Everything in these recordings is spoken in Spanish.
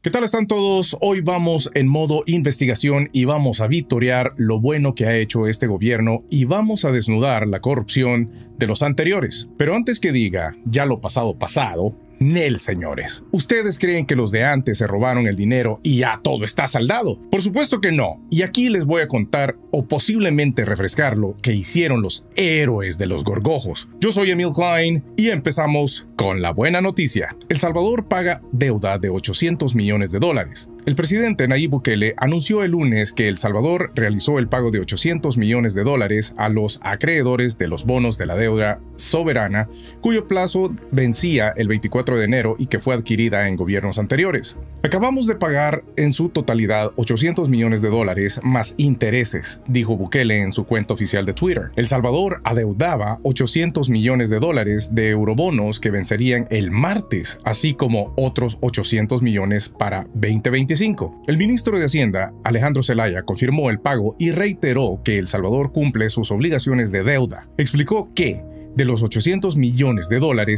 ¿Qué tal están todos? Hoy vamos en modo investigación y vamos a vitorear lo bueno que ha hecho este gobierno y vamos a desnudar la corrupción de los anteriores. Pero antes que diga, ya lo pasado, Nel, señores. ¿Ustedes creen que los de antes se robaron el dinero y ya todo está saldado? Por supuesto que no. Y aquí les voy a contar, o posiblemente refrescar, lo que hicieron los héroes de los gorgojos. Yo soy Emil Klein y empezamos con la buena noticia. El Salvador paga deuda de $800 millones. El presidente Nayib Bukele anunció el lunes que El Salvador realizó el pago de $800 millones a los acreedores de los bonos de la deuda soberana, cuyo plazo vencía el 24 de enero y que fue adquirida en gobiernos anteriores. Acabamos de pagar en su totalidad $800 millones más intereses, dijo Bukele en su cuenta oficial de Twitter. El Salvador adeudaba $800 millones de eurobonos que vencerían el martes, así como otros $800 millones para 2025. El ministro de Hacienda, Alejandro Zelaya, confirmó el pago y reiteró que El Salvador cumple sus obligaciones de deuda. Explicó que de los $800 millones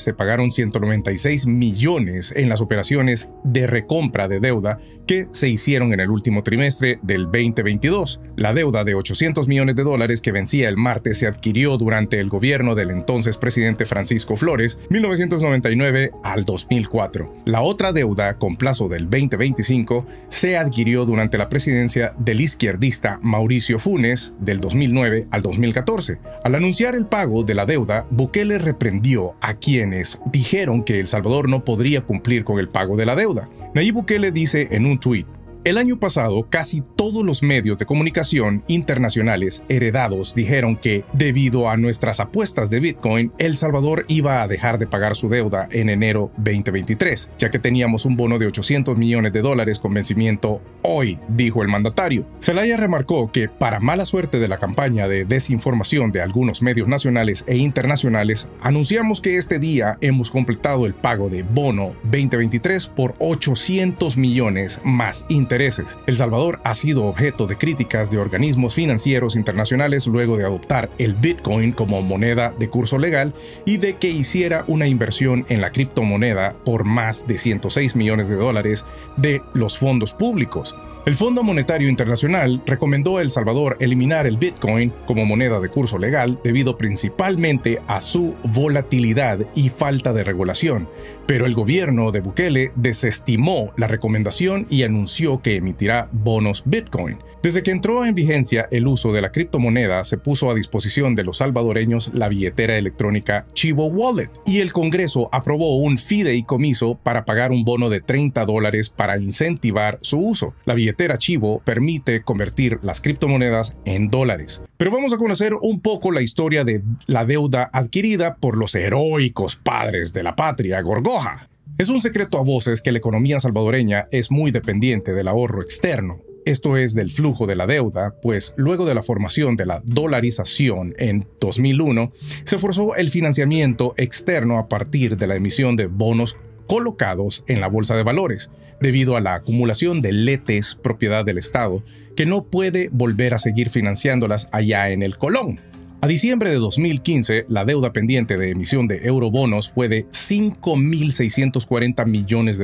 se pagaron $196 millones en las operaciones de recompra de deuda que se hicieron en el último trimestre del 2022. La deuda de $800 millones que vencía el martes se adquirió durante el gobierno del entonces presidente Francisco Flores, 1999 al 2004. La otra deuda, con plazo del 2025, se adquirió durante la presidencia del izquierdista Mauricio Funes, del 2009 al 2014. Al anunciar el pago de la deuda, Bukele reprendió a quienes dijeron que El Salvador no podría cumplir con el pago de la deuda. Nayib Bukele dice en un tuit: el año pasado, casi todos los medios de comunicación internacionales heredados dijeron que, debido a nuestras apuestas de Bitcoin, El Salvador iba a dejar de pagar su deuda en enero 2023, ya que teníamos un bono de $800 millones con vencimiento hoy, dijo el mandatario. Zelaya remarcó que, para mala suerte de la campaña de desinformación de algunos medios nacionales e internacionales, anunciamos que este día hemos completado el pago de bono 2023 por $800 millones más intereses. El Salvador ha sido objeto de críticas de organismos financieros internacionales luego de adoptar el Bitcoin como moneda de curso legal y de que hiciera una inversión en la criptomoneda por más de $106 millones de los fondos públicos. El Fondo Monetario Internacional recomendó a El Salvador eliminar el Bitcoin como moneda de curso legal debido principalmente a su volatilidad y falta de regulación, pero el gobierno de Bukele desestimó la recomendación y anunció que emitirá bonos Bitcoin. Desde que entró en vigencia el uso de la criptomoneda, se puso a disposición de los salvadoreños la billetera electrónica Chivo Wallet, y el Congreso aprobó un fideicomiso para pagar un bono de $30 para incentivar su uso. La billetera Chivo permite convertir las criptomonedas en dólares. Pero vamos a conocer un poco la historia de la deuda adquirida por los heroicos padres de la patria, Gorgoja. Es un secreto a voces que la economía salvadoreña es muy dependiente del ahorro externo. Esto es, del flujo de la deuda, pues luego de la formación de la dolarización en 2001, se forzó el financiamiento externo a partir de la emisión de bonos colocados en la bolsa de valores, debido a la acumulación de letes propiedad del Estado, que no puede volver a seguir financiándolas allá en el Colón. A diciembre de 2015, la deuda pendiente de emisión de eurobonos fue de $5.640 millones,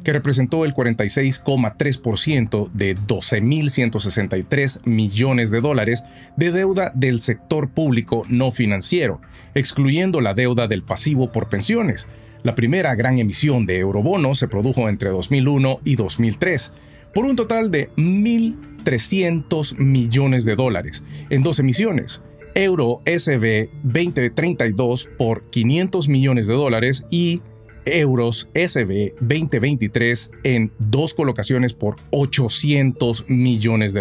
que representó el 46,3% de $12.163 millones de deuda del sector público no financiero, excluyendo la deuda del pasivo por pensiones. La primera gran emisión de eurobonos se produjo entre 2001 y 2003, por un total de $1.300 millones en dos emisiones. Euro SB 2032 por $500 millones y euros SB 2023 en dos colocaciones por $800 millones.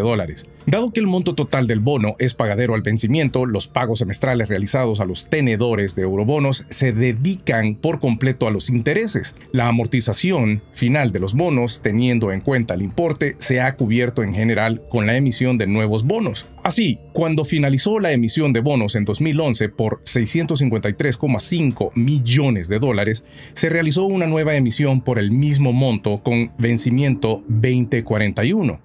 Dado que el monto total del bono es pagadero al vencimiento, los pagos semestrales realizados a los tenedores de eurobonos se dedican por completo a los intereses. La amortización final de los bonos, teniendo en cuenta el importe, se ha cubierto en general con la emisión de nuevos bonos. Así, cuando finalizó la emisión de bonos en 2011 por $653,5 millones, se realizó una nueva emisión por el mismo monto con vencimiento 2041.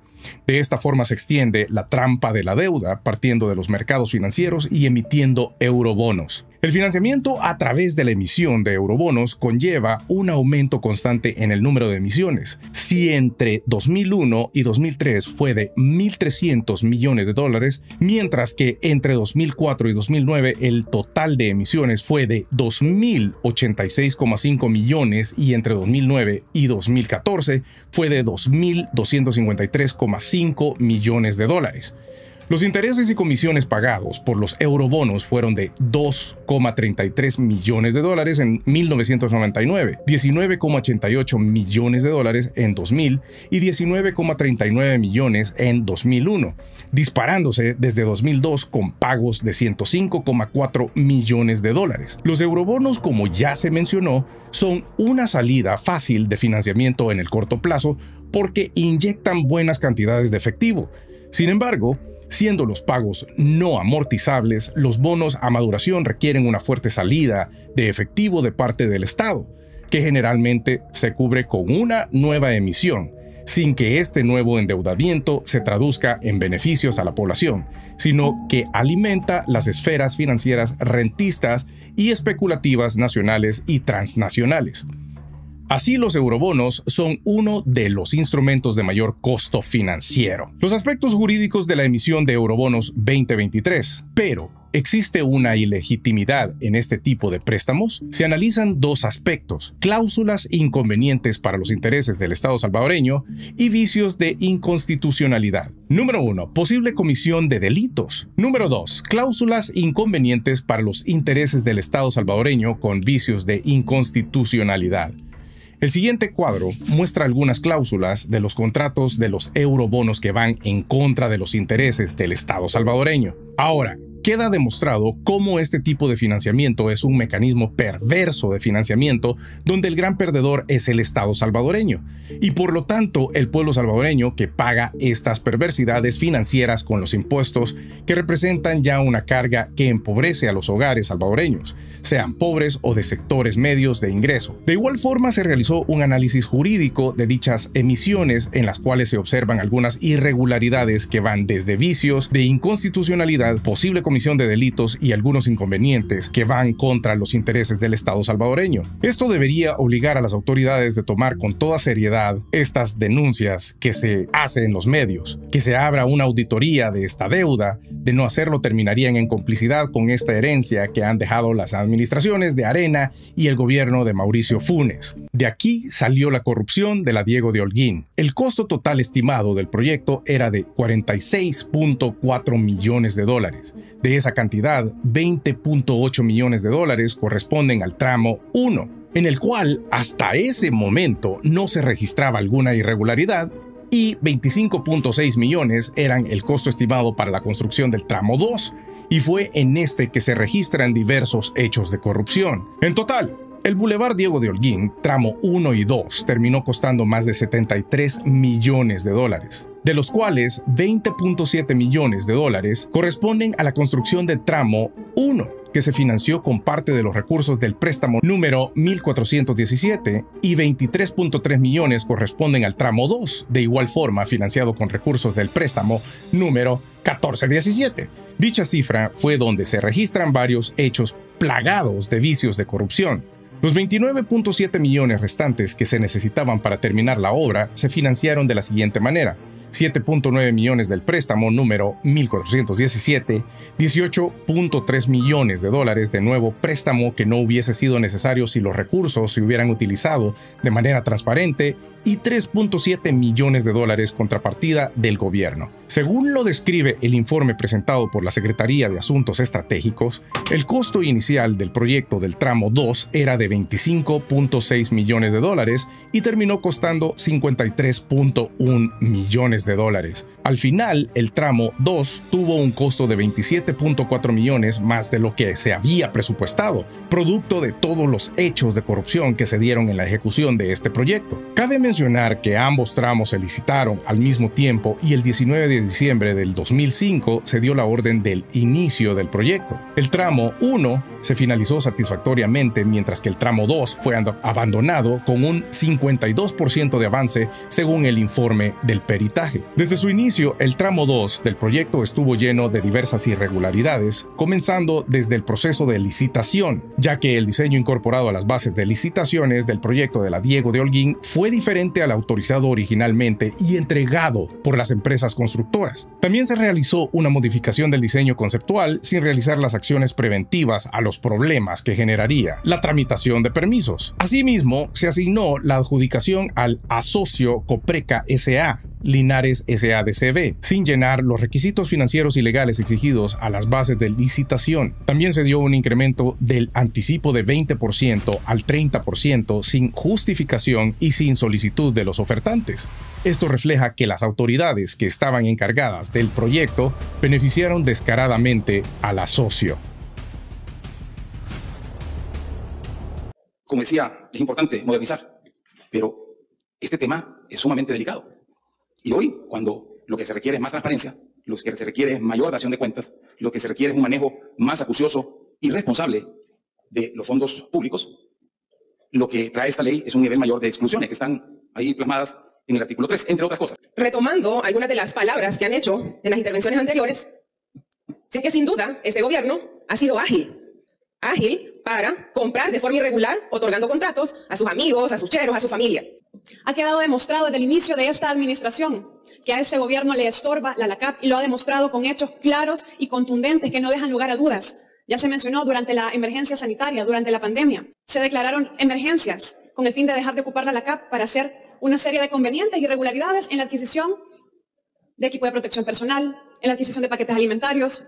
De esta forma se extiende la trampa de la deuda partiendo de los mercados financieros y emitiendo eurobonos. El financiamiento a través de la emisión de eurobonos conlleva un aumento constante en el número de emisiones. Si entre 2001 y 2003 fue de 1.300 millones de dólares, mientras que entre 2004 y 2009 el total de emisiones fue de 2.086,5 millones y entre 2009 y 2014 fue de 2.253,5 millones de dólares. Los intereses y comisiones pagados por los eurobonos fueron de 2,33 millones de dólares en 1999, 19,88 millones de dólares en 2000 y 19,39 millones en 2001, disparándose desde 2002 con pagos de 105,4 millones de dólares. Los eurobonos, como ya se mencionó, son una salida fácil de financiamiento en el corto plazo porque inyectan buenas cantidades de efectivo. Sin embargo, siendo los pagos no amortizables, los bonos a maduración requieren una fuerte salida de efectivo de parte del Estado, que generalmente se cubre con una nueva emisión, sin que este nuevo endeudamiento se traduzca en beneficios a la población, sino que alimenta las esferas financieras rentistas y especulativas nacionales y transnacionales. Así, los eurobonos son uno de los instrumentos de mayor costo financiero. Los aspectos jurídicos de la emisión de eurobonos 2023. Pero, ¿existe una ilegitimidad en este tipo de préstamos? Se analizan dos aspectos: cláusulas inconvenientes para los intereses del Estado salvadoreño y vicios de inconstitucionalidad. Número 1. Posible comisión de delitos. Número 2. Cláusulas inconvenientes para los intereses del Estado salvadoreño con vicios de inconstitucionalidad. El siguiente cuadro muestra algunas cláusulas de los contratos de los eurobonos que van en contra de los intereses del Estado salvadoreño. Ahora, queda demostrado cómo este tipo de financiamiento es un mecanismo perverso de financiamiento donde el gran perdedor es el Estado salvadoreño y por lo tanto el pueblo salvadoreño que paga estas perversidades financieras con los impuestos que representan ya una carga que empobrece a los hogares salvadoreños, sean pobres o de sectores medios de ingreso. De igual forma se realizó un análisis jurídico de dichas emisiones en las cuales se observan algunas irregularidades que van desde vicios de inconstitucionalidad, posible comisión de delitos y algunos inconvenientes que van contra los intereses del Estado salvadoreño. Esto debería obligar a las autoridades de tomar con toda seriedad estas denuncias que se hacen en los medios, que se abra una auditoría de esta deuda. De no hacerlo, terminarían en complicidad con esta herencia que han dejado las administraciones de Arena y el gobierno de Mauricio Funes. De aquí salió la corrupción de la Diego de Holguín. El costo total estimado del proyecto era de 46,4 millones de dólares. De esa cantidad, 20,8 millones de dólares corresponden al tramo 1, en el cual hasta ese momento no se registraba alguna irregularidad, y 25,6 millones eran el costo estimado para la construcción del tramo 2, y fue en este que se registran diversos hechos de corrupción. En total, el Boulevard Diego de Holguín, tramo 1 y 2, terminó costando más de 73 millones de dólares, de los cuales 20,7 millones de dólares corresponden a la construcción del tramo 1, que se financió con parte de los recursos del préstamo número 1417, y 23,3 millones corresponden al tramo 2, de igual forma financiado con recursos del préstamo número 1417. Dicha cifra fue donde se registran varios hechos plagados de vicios de corrupción. Los 29,7 millones restantes que se necesitaban para terminar la obra se financiaron de la siguiente manera: 7,9 millones del préstamo número 1417, 18,3 millones de dólares de nuevo préstamo que no hubiese sido necesario si los recursos se hubieran utilizado de manera transparente, y 3,7 millones de dólares contrapartida del gobierno. Según lo describe el informe presentado por la Secretaría de Asuntos Estratégicos, el costo inicial del proyecto del tramo 2 era de 25,6 millones de dólares y terminó costando 53,1 millones de dólares. Al final, el tramo 2 tuvo un costo de 27,4 millones más de lo que se había presupuestado, producto de todos los hechos de corrupción que se dieron en la ejecución de este proyecto. Cabe mencionar que ambos tramos se licitaron al mismo tiempo y el 19 de diciembre del 2005 se dio la orden del inicio del proyecto. El tramo 1 se finalizó satisfactoriamente, mientras que el tramo 2 fue abandonado con un 52% de avance según el informe del peritaje. Desde su inicio, inicio, el tramo 2 del proyecto estuvo lleno de diversas irregularidades, comenzando desde el proceso de licitación, ya que el diseño incorporado a las bases de licitaciones del proyecto de la Diego de Holguín fue diferente al autorizado originalmente y entregado por las empresas constructoras. También se realizó una modificación del diseño conceptual sin realizar las acciones preventivas a los problemas que generaría la tramitación de permisos. Asimismo, se asignó la adjudicación al asocio Copreca S.A., Linares S.A.D.C.V., sin llenar los requisitos financieros y legales exigidos a las bases de licitación. También se dio un incremento del anticipo de 20% al 30% sin justificación y sin solicitud de los ofertantes. Esto refleja que las autoridades que estaban encargadas del proyecto beneficiaron descaradamente al asocio. Como decía, es importante modernizar, pero este tema es sumamente delicado. Y hoy, cuando lo que se requiere es más transparencia, lo que se requiere es mayor dación de cuentas, lo que se requiere es un manejo más acucioso y responsable de los fondos públicos, lo que trae esta ley es un nivel mayor de exclusiones que están ahí plasmadas en el artículo 3, entre otras cosas. Retomando algunas de las palabras que han hecho en las intervenciones anteriores, sé que sin duda este gobierno ha sido ágil para comprar de forma irregular, otorgando contratos a sus amigos, a sus cheros, a su familia. Ha quedado demostrado desde el inicio de esta administración que a este gobierno le estorba la LACAP y lo ha demostrado con hechos claros y contundentes que no dejan lugar a dudas. Ya se mencionó durante la emergencia sanitaria, durante la pandemia. Se declararon emergencias con el fin de dejar de ocupar la LACAP para hacer una serie de convenientes irregularidades en la adquisición de equipo de protección personal, en la adquisición de paquetes alimentarios,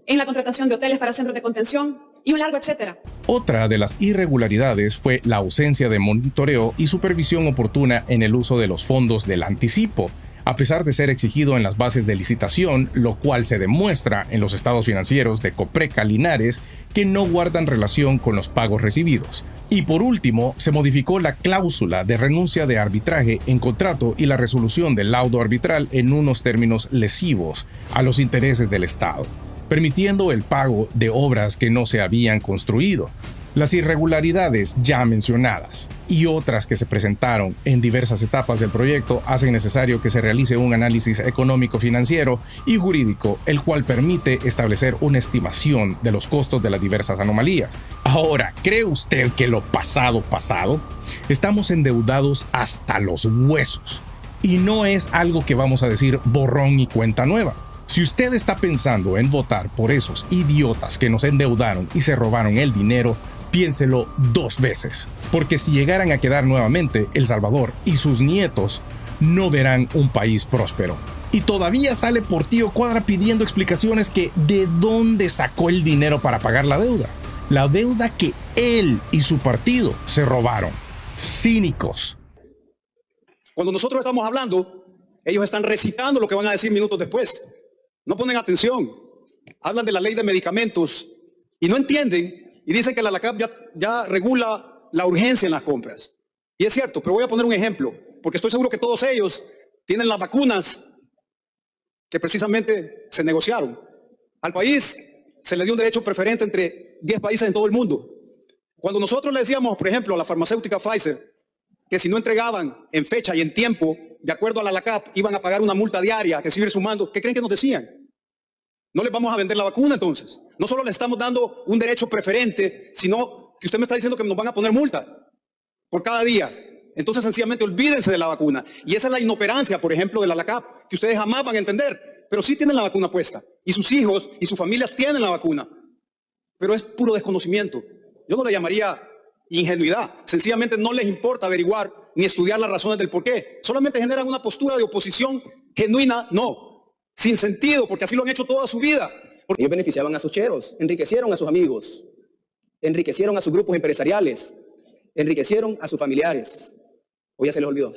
en la contratación de hoteles para centros de contención y un largo etcétera. Otra de las irregularidades fue la ausencia de monitoreo y supervisión oportuna en el uso de los fondos del anticipo, a pesar de ser exigido en las bases de licitación, lo cual se demuestra en los estados financieros de Copreca Linares que no guardan relación con los pagos recibidos. Y por último, se modificó la cláusula de renuncia de arbitraje en contrato y la resolución del laudo arbitral en unos términos lesivos a los intereses del Estado, permitiendo el pago de obras que no se habían construido. Las irregularidades ya mencionadas y otras que se presentaron en diversas etapas del proyecto hacen necesario que se realice un análisis económico-financiero y jurídico, el cual permite establecer una estimación de los costos de las diversas anomalías. Ahora, ¿cree usted que lo pasado? Estamos endeudados hasta los huesos. Y no es algo que vamos a decir borrón y cuenta nueva. Si usted está pensando en votar por esos idiotas que nos endeudaron y se robaron el dinero, piénselo 2 veces, porque si llegaran a quedar nuevamente, El Salvador y sus nietos no verán un país próspero. Y todavía sale por tío Cuadra pidiendo explicaciones que de dónde sacó el dinero para pagar la deuda que él y su partido se robaron. Cínicos. Cuando nosotros estamos hablando, ellos están recitando lo que van a decir minutos después. No ponen atención, hablan de la ley de medicamentos y no entienden y dicen que la LACAP ya regula la urgencia en las compras. Y es cierto, pero voy a poner un ejemplo, porque estoy seguro que todos ellos tienen las vacunas que precisamente se negociaron. Al país se le dio un derecho preferente entre 10 países en todo el mundo. Cuando nosotros le decíamos, por ejemplo, a la farmacéutica Pfizer, que si no entregaban en fecha y en tiempo, de acuerdo a la LACAP, iban a pagar una multa diaria que sigue sumando, ¿qué creen que nos decían? No les vamos a vender la vacuna entonces. No solo le estamos dando un derecho preferente, sino que usted me está diciendo que nos van a poner multa por cada día. Entonces sencillamente olvídense de la vacuna. Y esa es la inoperancia, por ejemplo, de la LACAP, que ustedes jamás van a entender. Pero sí tienen la vacuna puesta. Y sus hijos y sus familias tienen la vacuna. Pero es puro desconocimiento. Yo no le llamaría ingenuidad. Sencillamente no les importa averiguar ni estudiar las razones del por qué. Solamente generan una postura de oposición genuina, sin sentido, porque así lo han hecho toda su vida. Ellos beneficiaban a sus cheros, enriquecieron a sus amigos, enriquecieron a sus grupos empresariales, enriquecieron a sus familiares. ¿O ya se les olvidó?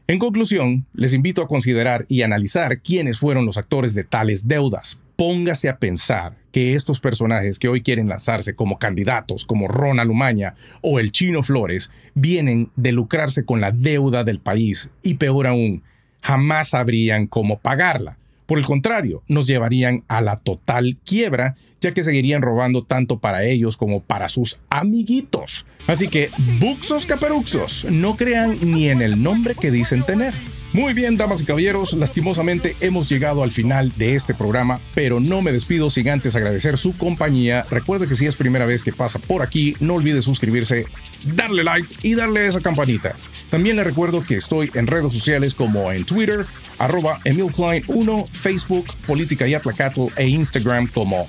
En conclusión, les invito a considerar y analizar quiénes fueron los actores de tales deudas. Póngase a pensar que estos personajes que hoy quieren lanzarse como candidatos, como Ronald Umaña o el Chino Flores, vienen de lucrarse con la deuda del país y peor aún, jamás sabrían cómo pagarla. Por el contrario, nos llevarían a la total quiebra, ya que seguirían robando tanto para ellos como para sus amiguitos. Así que, buxos caperuxos, no crean ni en el nombre que dicen tener. Muy bien, damas y caballeros, lastimosamente hemos llegado al final de este programa, pero no me despido sin antes agradecer su compañía. Recuerde que si es primera vez que pasa por aquí, no olvide suscribirse, darle like y darle a esa campanita. También le recuerdo que estoy en redes sociales como en Twitter, @EmilKlein1, Facebook, Política y Atlacatl e Instagram como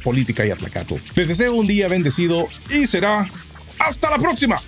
@Política y Atlacatl. Les deseo un día bendecido y será hasta la próxima.